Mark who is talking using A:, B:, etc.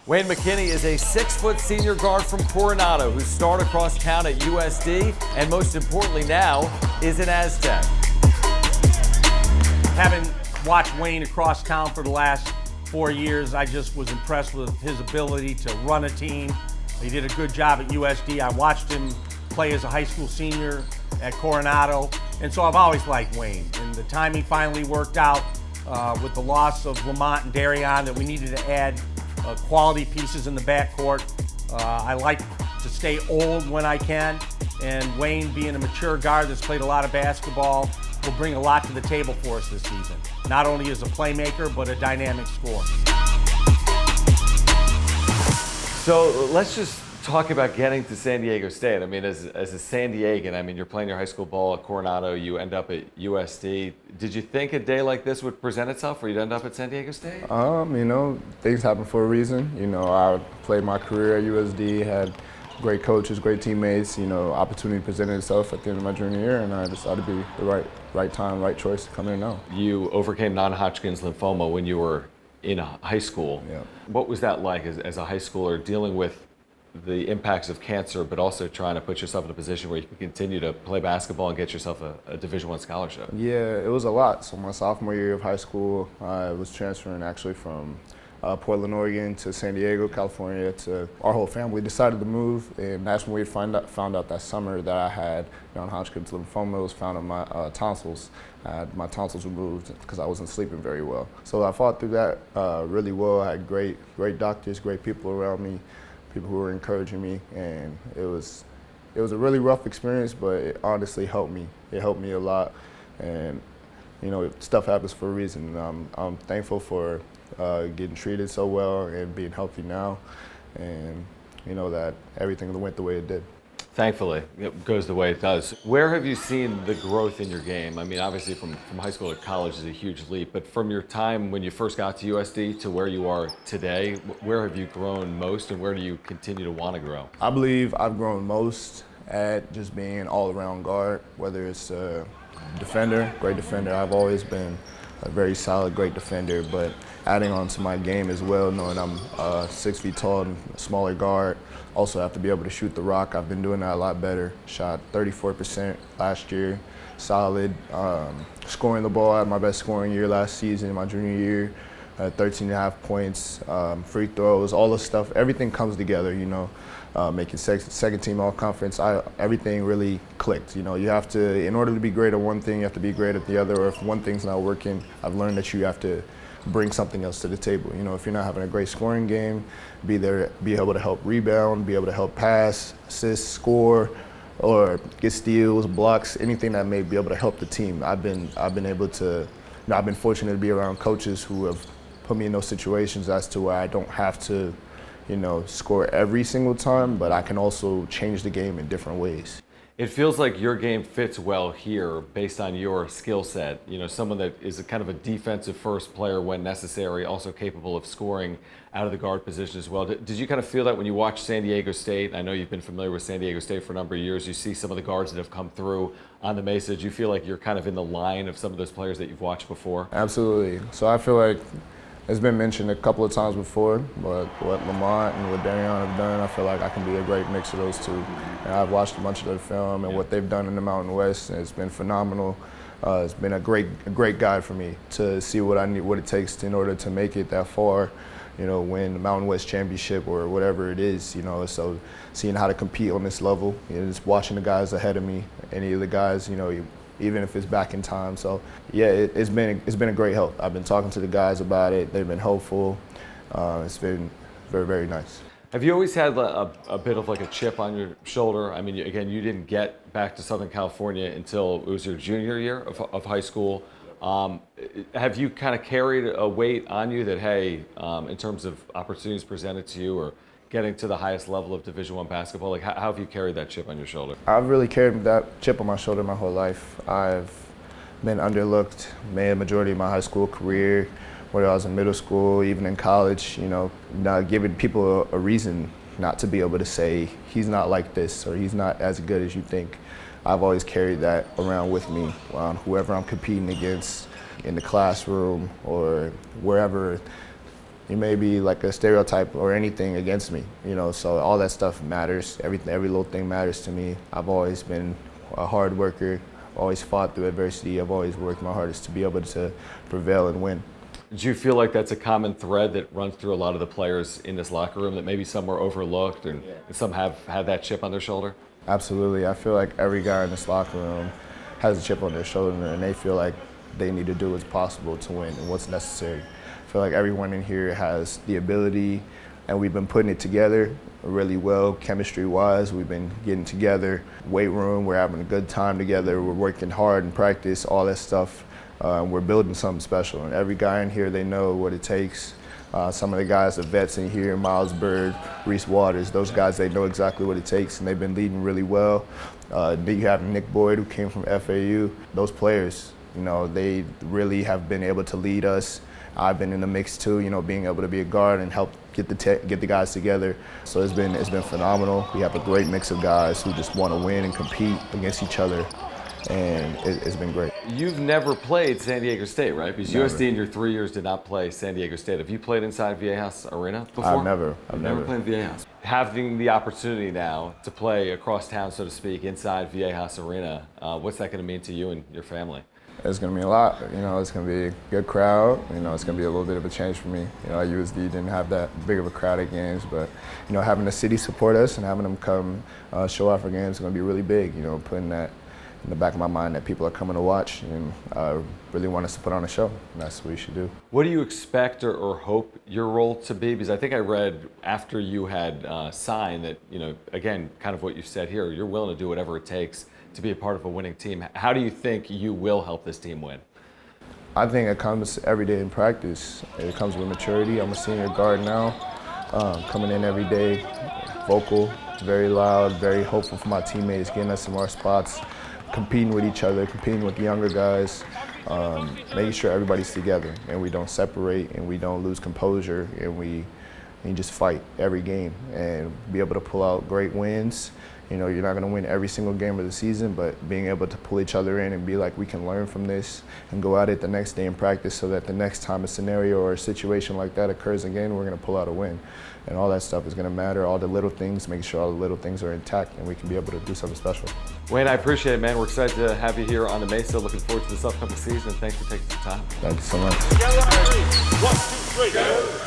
A: Wayne Mckinney is a 6-foot senior guard from Coronado who starred across town at USD and most importantly now is an Aztec.
B: Having watched Wayne across town for the last 4 years, I just was impressed with his ability to run a team. He did a good job at USD. I watched him play as a high school senior at Coronado, and so I've always liked Wayne. And the timing finally worked out with the loss of Lamont and Darion that we needed to add quality pieces in the backcourt. I like to stay old when I can, and Wayne, being a mature guard that's played a lot of basketball, will bring a lot to the table for us this season. Not only as a playmaker, but a dynamic scorer.
A: So let's just talk about getting to San Diego State. I mean, as a San Diegan, I mean, you're playing your high school ball at Coronado, you end up at USD. Did you think a day like this would present itself where you'd end up at San Diego State?
C: Things happen for a reason. I played my career at USD, had great coaches, great teammates. Opportunity presented itself at the end of my junior year, and I decided to be the right time, right choice to come here now.
A: You overcame non-Hodgkin's lymphoma when you were in high school.
C: Yeah.
A: What was that like as a high schooler, dealing with the impacts of cancer, but also trying to put yourself in a position where you can continue to play basketball and get yourself a Division I scholarship?
C: Yeah, it was a lot. So my sophomore year of high school, I was transferring actually from Portland, Oregon to San Diego, California. Our whole family decided to move, and that's when we found out that summer that I had non-Hodgkin's lymphoma. It was found in my tonsils. I had my tonsils removed because I wasn't sleeping very well. So I fought through that really well. I had great doctors, great people around me, people who were encouraging me, and it was a really rough experience, but it honestly helped me. It helped me a lot, and stuff happens for a reason. I'm thankful for getting treated so well and being healthy now, and that everything went the way it did.
A: Thankfully, it goes the way it does. Where have you seen the growth in your game? I mean, obviously from high school to college is a huge leap, but from your time when you first got to USD to where you are today, where have you grown most and where do you continue to want to grow?
C: I believe I've grown most at just being an all-around guard, whether it's a defender, great defender. I've always been a very solid, great defender, but adding on to my game as well, knowing I'm 6 feet tall and a smaller guard, also have to be able to shoot the rock. I've been doing that a lot better. Shot 34% last year, solid. Scoring the ball, I had my best scoring year last season, my junior year, 13.5 points, free throws, all the stuff. Everything comes together, making second team all conference. Everything really clicked. You have to, in order to be great at one thing, you have to be great at the other, or if one thing's not working, I've learned that you have to bring something else to the table. If you're not having a great scoring game, be able to help rebound, be able to help pass, assist, score, or get steals, blocks, anything that may be able to help the team. I've been able to, I've been fortunate to be around coaches who have put me in those situations as to where I don't have to, score every single time, but I can also change the game in different ways.
A: It feels like your game fits well here based on your skill set. Someone that is a kind of a defensive first player when necessary, also capable of scoring out of the guard position as well. Did you kind of feel that when you watch San Diego State? I know you've been familiar with San Diego State for a number of years. You see some of the guards that have come through on the Mesa. Do you feel like you're kind of in the line of some of those players that you've watched before?
C: Absolutely. So I feel like it's been mentioned a couple of times before, but what Lamont and what Darion have done, I feel like I can be a great mix of those two. And I've watched a bunch of their film and what they've done in the Mountain West, and it's been phenomenal. It's been a great guide for me to see what it takes in order to make it that far, win the Mountain West Championship or whatever it is, So seeing how to compete on this level, just watching the guys ahead of me, any of the guys, even if it's back in time. So yeah, it's been a great help. I've been talking to the guys about it. They've been helpful. It's been very, very nice.
A: Have you always had a bit of like a chip on your shoulder? I mean, again, you didn't get back to Southern California until it was your junior year of high school. Have you kind of carried a weight on you that, hey, in terms of opportunities presented to you or getting to the highest level of Division I basketball, like how have you carried that chip on your shoulder?
C: I've really carried that chip on my shoulder my whole life. I've been underlooked, made a majority of my high school career, whether I was in middle school, even in college, not giving people a reason not to be able to say, he's not like this, or he's not as good as you think. I've always carried that around with me, whoever I'm competing against in the classroom or wherever. You may be like a stereotype or anything against me, so all that stuff matters. Every little thing matters to me. I've always been a hard worker, always fought through adversity. I've always worked my hardest to be able to prevail and win.
A: Do you feel like that's a common thread that runs through a lot of the players in this locker room, that maybe some were overlooked and some have had that chip on their shoulder?
C: Absolutely. I feel like every guy in this locker room has a chip on their shoulder, and they feel like they need to do what's possible to win and what's necessary. I feel like everyone in here has the ability, and we've been putting it together really well, chemistry-wise. We've been getting together, weight room, we're having a good time together, we're working hard in practice, all that stuff. We're building something special, and every guy in here, they know what it takes. Some of the guys, the vets in here, Miles Bird, Reese Waters, those guys, they know exactly what it takes, and they've been leading really well. You have Nick Boyd, who came from FAU. Those players, they really have been able to lead us. I've been in the mix too, being able to be a guard and help get the guys together. So it's been phenomenal. We have a great mix of guys who just want to win and compete against each other, and it's been great.
A: You've never played San Diego State, right? Because
C: Never.
A: USD in your 3 years did not play San Diego State. Have you played inside Viejas Arena before?
C: I've never
A: played Viejas. Having the opportunity now to play across town, so to speak, inside Viejas Arena, what's that going to mean to you and your family?
C: It's going to mean a lot. It's going to be a good crowd. It's going to be a little bit of a change for me. USD didn't have that big of a crowd at games, but having the city support us and having them come show off our games is going to be really big. Putting that in the back of my mind that people are coming to watch and really want us to put on a show. And that's what we should do.
A: What do you expect or hope your role to be? Because I think I read after you had signed that, again, kind of what you said here, you're willing to do whatever it takes to be a part of a winning team. How do you think you will help this team win?
C: I think it comes every day in practice. It comes with maturity. I'm a senior guard now, coming in every day, vocal, very loud, very hopeful for my teammates, getting us in our spots, competing with each other, competing with the younger guys, making sure everybody's together and we don't separate and we don't lose composure and we just fight every game and be able to pull out great wins. You're not going to win every single game of the season, but being able to pull each other in and be like, we can learn from this and go at it the next day in practice so that the next time a scenario or a situation like that occurs again, we're going to pull out a win. And all that stuff is going to matter, all the little things, making sure all the little things are intact and we can be able to do something special.
A: Wayne, I appreciate it, man. We're excited to have you here on the Mesa. Looking forward to this upcoming season, and thanks for taking some time.
C: Thank you so much.
D: 1, 2, 3.